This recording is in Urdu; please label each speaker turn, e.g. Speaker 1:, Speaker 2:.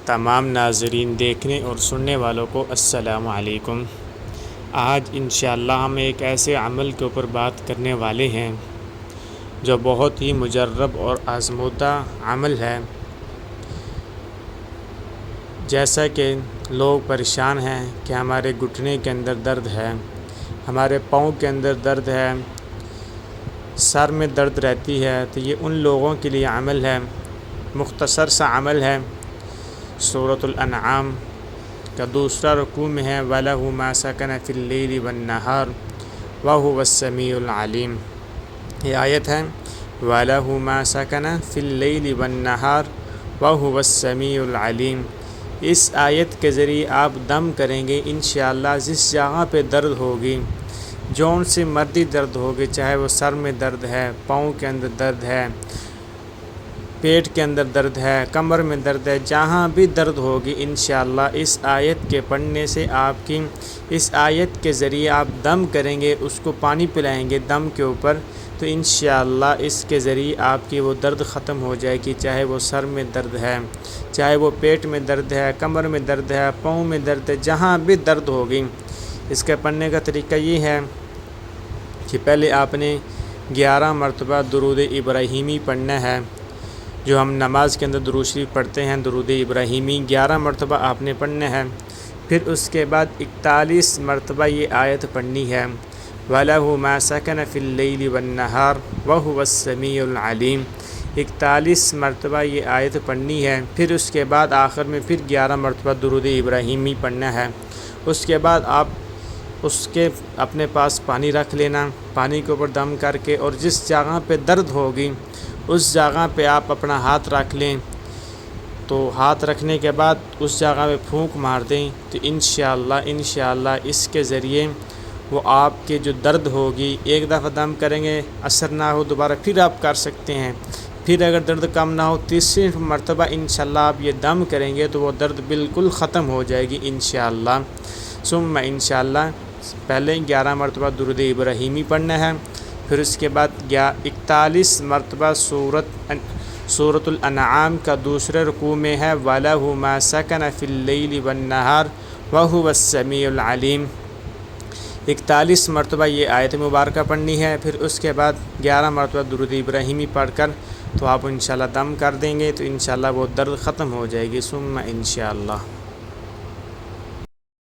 Speaker 1: تمام ناظرین دیکھنے اور سننے والوں کو السلام علیکم۔ آج انشاءاللہ ہم ایک ایسے عمل کے اوپر بات کرنے والے ہیں جو بہت ہی مجرب اور آزمودہ عمل ہے۔ جیسا کہ لوگ پریشان ہیں کہ ہمارے گھٹنے کے اندر درد ہے، ہمارے پاؤں کے اندر درد ہے، سر میں درد رہتی ہے، تو یہ ان لوگوں کے لیے عمل ہے، مختصر سا عمل ہے۔ سورۃ الانعام کا دوسرا رکوع میں ہے وَلَهُ مَا سَكَنَ فِي اللَّيْلِ وَالنَّهَارِ وَهُوَ السَّمِيعُ الْعَلِيمُ۔ یہ آیت ہے وَلَهُ مَا سَكَنَ فِي اللَّيْلِ وَالنَّهَارِ وَهُوَ السَّمِيعُ الْعَلِيمُ۔ اس آیت کے ذریعے آپ دم کریں گے انشاءاللہ جس جگہ پہ درد ہوگی، جون سے مرضی درد ہوگی، چاہے وہ سر میں درد ہے، پاؤں کے اندر درد ہے، پیٹ کے اندر درد ہے، کمر میں درد ہے، جہاں بھی درد ہوگی انشاءاللہ اس آیت کے پڑھنے سے اس آیت کے ذریعے آپ دم کریں گے، اس کو پانی پلائیں گے دم کے اوپر، تو انشاءاللہ اس کے ذریعے آپ کی وہ درد ختم ہو جائے گی، چاہے وہ سر میں درد ہے، چاہے وہ پیٹ میں درد ہے، کمر میں درد ہے، پاؤں میں درد ہے، جہاں بھی درد ہوگی۔ اس کے پڑھنے کا طریقہ یہ ہے کہ پہلے آپ نے 11 مرتبہ درود ابراہیمی پڑھنا ہے، جو ہم نماز کے اندر درود شریف پڑھتے ہیں، درود ابراہیمی 11 مرتبہ آپ نے پڑھنا ہے۔ پھر اس کے بعد 41 مرتبہ یہ آیت پڑھنی ہے وَلَهُ مَا سَكَنَ فِي اللَّيْلِ وَالنَّهَارِ وَهُوَ السَّمِيعُ الْعَلِيمُ۔ 41 مرتبہ یہ آیت پڑھنی ہے۔ پھر اس کے بعد آخر میں پھر 11 مرتبہ درود ابراہیمی پڑھنا ہے۔ اس کے بعد آپ اپنے پاس پانی رکھ لینا، پانی کے اوپر دم کر کے، اور جس جگہ پہ درد ہوگی اس جگہ پہ آپ اپنا ہاتھ رکھ لیں، تو ہاتھ رکھنے کے بعد اس جگہ پہ پھونک مار دیں، تو انشاءاللہ اس کے ذریعے وہ آپ کے جو درد ہوگی، ایک دفعہ دم کریں گے، اثر نہ ہو دوبارہ پھر آپ کر سکتے ہیں، پھر اگر درد کم نہ ہو تیسری مرتبہ انشاءاللہ آپ یہ دم کریں گے تو وہ درد بالکل ختم ہو جائے گی انشاءاللہ۔ ثم انشاءاللہ پہلے 11 مرتبہ درود ابراہیمی پڑھنا ہے، پھر اس کے بعد 41 مرتبہ سورۃ الانعام کا دوسرے رکوع میں ہے وَلَهُ مَا سَكَنَ فِي اللَّيْلِ وَالنَّهَارِ وَهُوَ السَّمِيعُ الْعَلِيمُ۔ 41 مرتبہ یہ آیت مبارکہ پڑھنی ہے، پھر اس کے بعد 11 مرتبہ درود ابراہیمی پڑھ کر تو آپ انشاءاللہ دم کر دیں گے، تو انشاءاللہ وہ درد ختم ہو جائے گی ثم انشاءاللہ۔